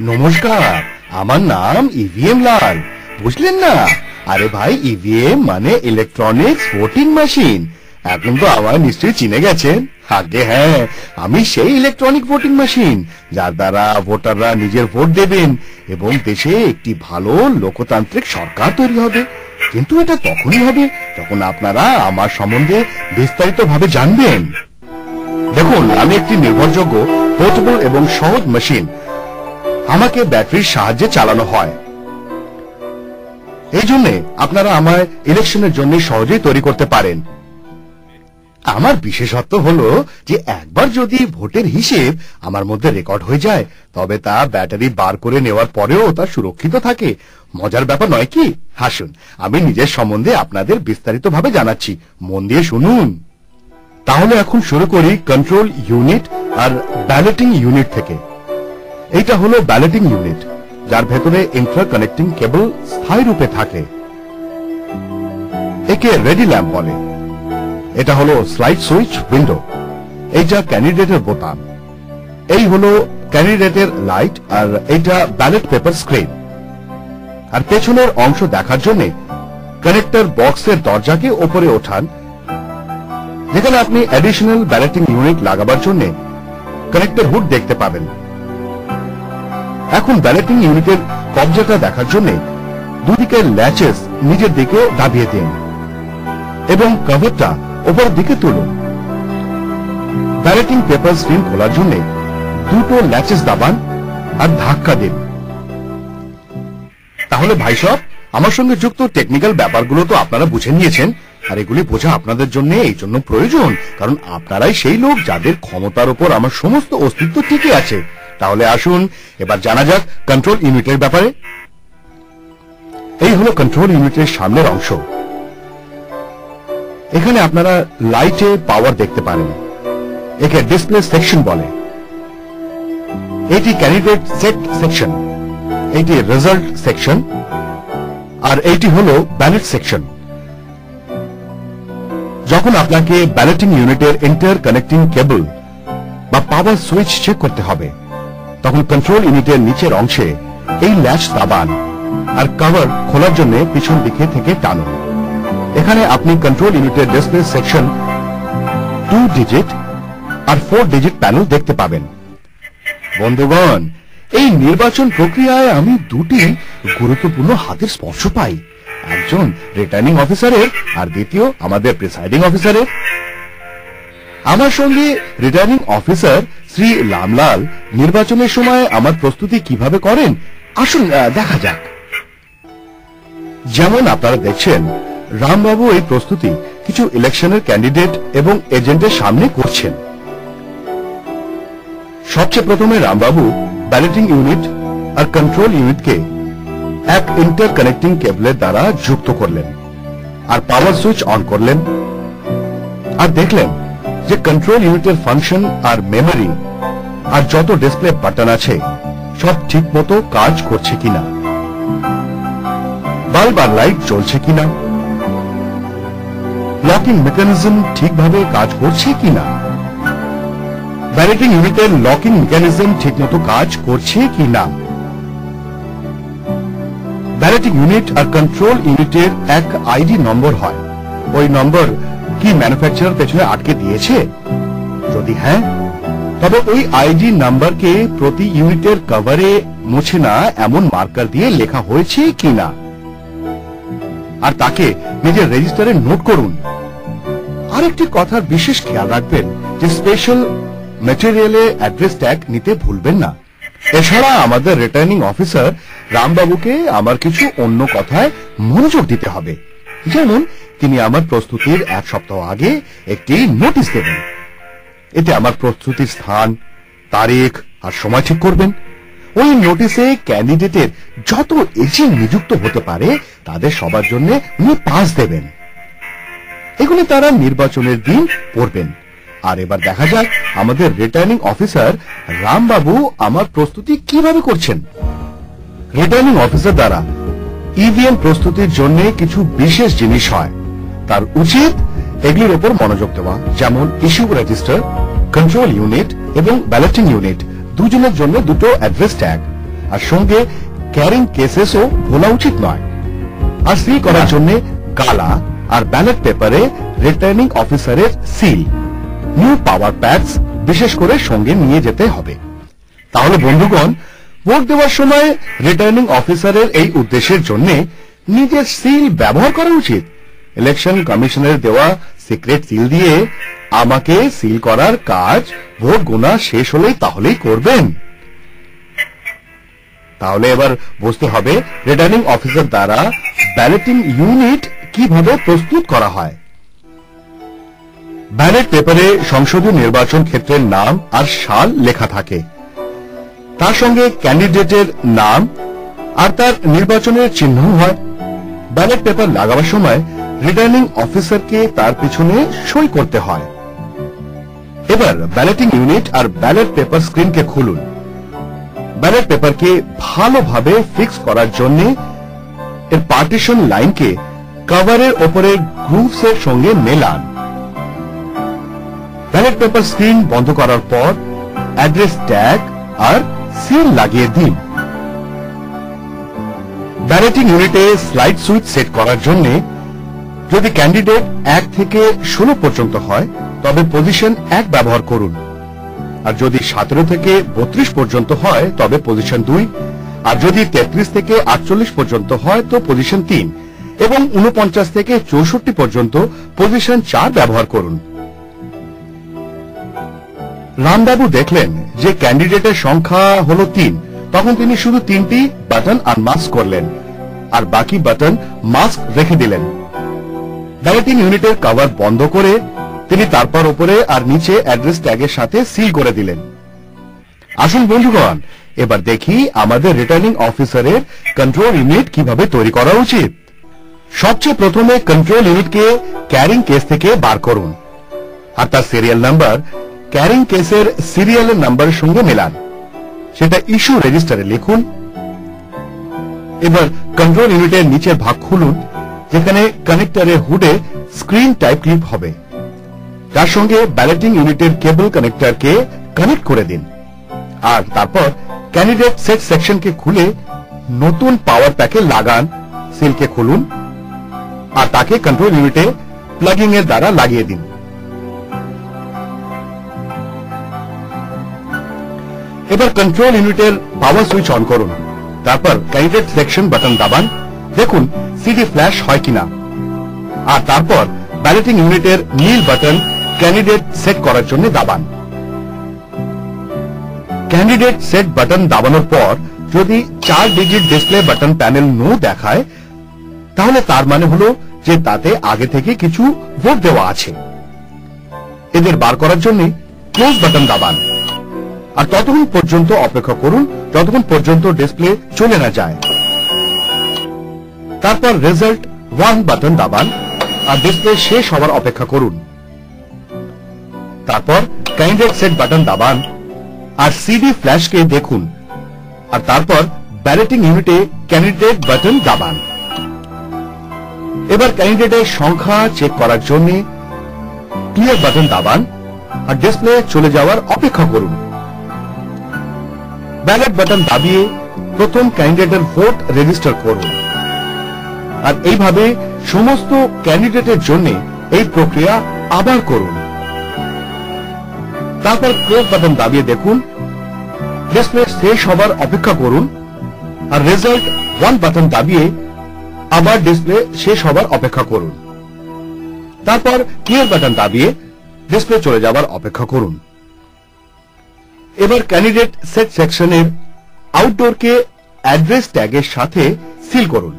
নমস্কার, আমার নাম ইভিএম লাল, বুঝলেন না? আরে ভাই, ইভিএম মানে ইলেকট্রনিক্স ভোটিং মেশিন। এখন তো আমার নিশ্চয়ই চিনে গেছেন। আগে হ্যাঁ, আমি সেই ইলেকট্রনিক ভোটিং মেশিন যার দ্বারা ভোটাররা নিজের ভোট দেবেন এবং দেশে একটি ভালো লোকতান্ত্রিক সরকার তৈরি হবে। কিন্তু এটা তখনই হবে যখন আপনারা আমার সম্বন্ধে বিস্তারিতভাবে জানবেন। দেখুন, আমি একটি নির্ভরযোগ্য, পোর্টেবল এবং সহজ মেশিন। আমাকে ব্যাটারির সাহায্যে চালানো হয়। এই জন্য আপনারা আমায় ইলেকশনের জন্য সহজেই তৈরি করতে পারেন। আমার বিশেষত্ব হলো যে একবার যদি ভোটের হিসেব আমার মধ্যে রেকর্ড হয়ে যায়, তবে তা ব্যাটারি বার করে নেওয়ার পরেও তা সুরক্ষিত থাকে। মজার ব্যাপার নয় কি? আসুন, আমি নিজের সম্বন্ধে আপনাদের বিস্তারিতভাবে জানাচ্ছি, মন দিয়ে শুনুন। তাহলে এখন শুরু করি কন্ট্রোল ইউনিট আর ব্যালটিং ইউনিট থেকে। এইটা হলো ব্যালটিং ইউনিট, যার ভেতরে ইন্টার কানেক্টিং কেবল স্থায়ী রূপে থাকে। একে রেডি ল্যাম্প বলে। এটা হলো স্লাইড সুইচ উইন্ডো, এইটা ক্যান্ডিডেটের বোতাম। এই হলো ক্যান্ডিডেটের লাইট, আর এইটা ব্যালট পেপার স্ক্রিন। আর পেছনের অংশ দেখার জন্য কানেক্টর বক্সের দরজাকে ওপরে ওঠান, যেখানে আপনি অ্যাডিশনাল ব্যালটিং ইউনিট লাগাবার জন্য কানেক্টর হুড দেখতে পাবেন। এখন ব্যালটিং ইউনিটের কবজাটা দেখার জন্য দুদিকের ল্যাচেস নিজের দিকে দাবিয়ে দিন এবং কভারটা উপর দিকে তুলুন। ব্যালটিং পেপার স্ক্রিন খোলার জন্য দুটো ল্যাচেস দাবান আর ধাক্কা দিন। তাহলে ভাই সব, আমার সঙ্গে যুক্ত টেকনিক্যাল ব্যাপারগুলো তো আপনারা বুঝে নিয়েছেন, আর এগুলি বোঝা আপনাদের জন্য এই জন্য প্রয়োজন কারণ আপনারাই সেই লোক যাদের ক্ষমতার উপর আমার সমস্ত অস্তিত্ব টিকে আছে। তাহলে আসুন এবার জানা যাক কন্ট্রোল ইউনিটের ব্যাপারে। এই হলো কন্ট্রোল ইউনিটের সামনের অংশ। এখানে আপনারা লাইটে পাওয়ার দেখতে পারেন। একে ডিসপ্লে সেকশন বলে। এটি ক্যান্ডিডেট সেট সেকশন, এটি রেজাল্ট সেকশন, আর এইটি হলো ব্যালট সেকশন। যখন আপনাকে ব্যালটিং ইউনিটের ইন্টার কানেক্টিং কেবল বা পাওয়ার সুইচ চেক করতে হবে, তখন কন্ট্রোল ইউনিটের নিচের অংশে এই ল্যাচ দাবান আর কভার খোলার জন্য পিছন দিকে থেকে টানুন। এখানে আপনি কন্ট্রোল ইউনিটের ডিসপ্লে সেকশন 2 ডিজিট আর 4 ডিজিট প্যানেল দেখতে পাবেন। বন্ধুগণ, এই নির্বাচন প্রক্রিয়ায় আমি দুটি গুরুত্বপূর্ণ হাতের স্পর্শ পাই, একজন রিটার্নিং অফিসারের আর দ্বিতীয় আমাদের প্রিসাইডিং অফিসারের। আমার সঙ্গে রিটার্নিং অফিসার শ্রী রামলাল নির্বাচনের সময় আমার প্রস্তুতি কিভাবে করেন আসুন দেখা যাক। যেমন আপনারা দেখছেন, রামবাবু এই প্রস্তুতি কিছু ইলেকশনের ক্যান্ডিডেট এবং এজেন্টের সামনে করছেন। সবচেয়ে প্রথমে রামবাবু ব্যালটিং ইউনিট আর কন্ট্রোল ইউনিটকে এক ইন্টার কানেক্টিং কেবলের দ্বারা যুক্ত করলেন আর পাওয়ার সুইচ অন করলেন, আর দেখলেন যে কন্ট্রোল ইউনিটের ফাংশন আর মেমোরি আর যত ডিসপ্লে বাটন আছে সব ঠিক মতো কাজ করছে কিনা, বাল্ব আর লাইট জ্বলছে কিনা, লকিং মেকানিজম ঠিকভাবে কাজ করছে কিনা, ব্যালটিং ইউনিটের লকিং মেকানিজম ঠিকমতো কাজ করছে কিনা। ব্যালটিং ইউনিট আর কন্ট্রোল ইউনিটের এক আইডি নম্বর হয়। ওই নম্বর কি ম্যানুফ্যাকচারার পেছনে আটকে দিয়েছে? যদি হ্যাঁ, তবে ওই আইডি নাম্বারকে প্রতি ইউনিটের কভারে মুছে না এমন মার্কার দিয়ে লেখা হয়েছে কিনা, আর তাকে নিজের রেজিস্টারে নোট করুন। আরেকটি কথার বিশেষ খেয়াল রাখবেন যে স্পেশাল ম্যাটেরিয়ালে অ্যাড্রেস ট্যাগ নিতে ভুলবেন না। এছাড়া আমাদের রিটার্নিং অফিসার রামবাবুকে আমার কিছু অন্য কথায় মনোযোগ দিতে হবে। যেমন তিনি আমার প্রস্তুতির এক সপ্তাহ আগে একটি নোটিশ দেবেন। এতে আমার প্রস্তুতির স্থান, তারিখ আর সময় ঠিক করবেন। ওই নোটিশে ক্যান্ডিডেটের যত এজেন্ট নিযুক্ত হতে পারে তাদের সবার জন্য উনি পাস দেবেন। এগুলি তারা নির্বাচনের দিন পড়বেন। আর এবার দেখা যাক আমাদের রিটার্নিং অফিসার রামবাবু আমার প্রস্তুতি কিভাবে করছেন। রিটার্নিং অফিসার দ্বারা ইভিএম প্রস্তুতির জন্য কিছু বিশেষ জিনিস হয়, তার উচিত এগুলির উপর মনোযোগ দেওয়া। যেমন ইস্যু রেজিস্টার, কন্ট্রোল ইউনিট এবং ব্যালটিং ইউনিট দুজনের জন্য দুটো অ্যাড্রেস ট্যাগ, আর সঙ্গে ক্যারিং কেসেসও ভোলা উচিত নয়। আর সিল করার জন্য গালা আর ব্যালট পেপারে রিটার্নিং অফিসারের সিল, নিউ পাওয়ার প্যাডস বিশেষ করে সঙ্গে নিয়ে যেতে হবে। তাহলে বন্ধুগণ, ভোট দেওয়ার সময় রিটার্নিং অফিসারের এই উদ্দেশ্যের জন্য নিজের সিল ব্যবহার করা উচিত। ইলেকশন কমিশনের দেওয়া সিক্রেট সিল দিয়ে আমাকে সিল করার কাজ ভোট গোনা শেষ হলেই তাহলেই করবেন। তাহলে এবার বুঝতে হবে রিটার্নিং অফিসার দ্বারা ব্যালটিং ইউনিট কিভাবে প্রস্তুত করা হয়। ব্যালট পেপারে সংসদীয় নির্বাচন ক্ষেত্রের নাম আর সাল লেখা থাকে। তার সঙ্গে ক্যান্ডিডেটের নাম আর তার নির্বাচনের চিহ্ন হয়। ব্যালট পেপার লাগাবার সময় রিটার্নিং অফিসারকে তার পিছনে সই করতে হয়। এবার ব্যালটিং ইউনিট আর ব্যালট পেপার স্ক্রিনকে খুলুন। ব্যালট পেপারকে ভালোভাবে ফিক্স করার জন্য এর পার্টিশন লাইনকে কভারের ওপরে গ্রুভস এর সঙ্গে মেলান। ব্যালট পেপার স্ক্রিন বন্ধ করার পর অ্যাড্রেস ট্যাগ আর সিল লাগিয়ে দিন। ব্যালটিং ইউনিটে স্লাইড সুইচ সেট করার জন্য যদি ক্যান্ডিডেট 1 থেকে 16 পর্যন্ত হয় তবে পজিশন 1 ব্যবহার করুন, আর যদি 17 থেকে 32 পর্যন্ত হয় তবে পজিশন 2, আর যদি 33 থেকে 48 পর্যন্ত হয় তো পজিশন 3 এবং 49 থেকে 64 পর্যন্ত পজিশন 4 ব্যবহার করুন। রামবাবু দেখলেন যে ক্যান্ডিডেটের সংখ্যা হলো 3, তখন তিনি শুধু 3টি বাটন আনমাস্ক করলেন আর বাকি বাটন মাস্ক রেখে দিলেন। ব্যালটিং ইউনিটের কভার বন্ধ করে তিনি তারপর উপরে আর নিচে অ্যাড্রেস ট্যাগের সাথে সিল করে দিলেন। আসুন বন্ধুগণ, এবার দেখি আমাদের রিটার্নিং অফিসারের কন্ট্রোল ইউনিট কিভাবে তৈরি করা উচিত। সবচেয়ে প্রথমে কন্ট্রোল ইউনিটকে ক্যারিং কেস থেকে বার করুন আর তার সিরিয়াল নাম্বার ক্যারিং কেসের সিরিয়ালের নাম্বারের সঙ্গে মেলান। সেটা ইস্যু রেজিস্টারে লিখুন। এবার কন্ট্রোল ইউনিটের নিচের ভাগ খুলুন, যেখানে কানেক্টরের হুডে স্ক্রিন টাইপ ক্লিপ হবে। তার সঙ্গে ব্যালটিং ইউনিটের কেবল কানেক্টরকে কানেক্ট করে দিন আর তারপর ক্যান্ডিডেট সেট সেকশনকে খুলে নতুন পাওয়ার প্যাকে লাগান। সিলকে খুলুন আর তাকে কন্ট্রোল ইউনিটে প্লাগিং এর দ্বারা লাগিয়ে দিন। এবার কন্ট্রোল ইউনিটের পাওয়ার সুইচ অন করুন, তারপর ক্যান্ডিডেট সিলেকশন বাটন দাবান, দেখুন সিডি ফ্ল্যাশ হয় কিনা, আর তারপর ব্যালটিং ইউনিটের নীল বাটন ক্যান্ডিডেট সেট করার জন্য দাবান। ক্যান্ডিডেট সেট বাটন দাবানোর পর যদি 4 digit display button panel no দেখায় তাহলে তার মানে হলো যে তাতে আগে থেকে কিছু ভোট দেওয়া আছে। এদের বার করার জন্য ক্লোজ বাটন দাবান আর ততক্ষণ পর্যন্ত অপেক্ষা করুন যতক্ষণ পর্যন্ত ডিসপ্লে চলে না যায়। তারপর রেজাল্ট 1 বাটন দাবান আর ডিসপ্লে শেষ হওয়ার অপেক্ষা করুন। তারপর ক্যান্ডিডেট সেট বাটন দাবান আর সিডি ফ্ল্যাশকে দেখুন আর তারপর ব্যালটিং ইউনিটে ক্যান্ডিডেট বাটন দাবান। এবার ক্যান্ডিডেটের সংখ্যা চেক করার জন্য ক্লিয়ার বাটন দাবান আর ডিসপ্লে চলে যাওয়ার অপেক্ষা করুন। ব্যালট বাটন দাবিয়ে প্রথম ক্যান্ডিডেটের ভোট রেজিস্টার করুন আর এইভাবে সমস্ত ক্যান্ডিডেটের জন্য এই প্রক্রিয়া আবার করুন। তারপর ক্লোজ বাটন দাবিয়ে দেখুন, ডিসপ্লে শেষ হবার অপেক্ষা করুন আর রেজাল্ট 1 বাটন দাবিয়ে আবার ডিসপ্লে শেষ হবার অপেক্ষা করুন। তারপর ক্লিয়ার বাটন দাবিয়ে ডিসপ্লে চলে যাবার অপেক্ষা করুন। এবার ক্যান্ডিডেট সেট সেকশনের আউটডোরকে অ্যাড্রেস ট্যাগের সাথে সিল করুন।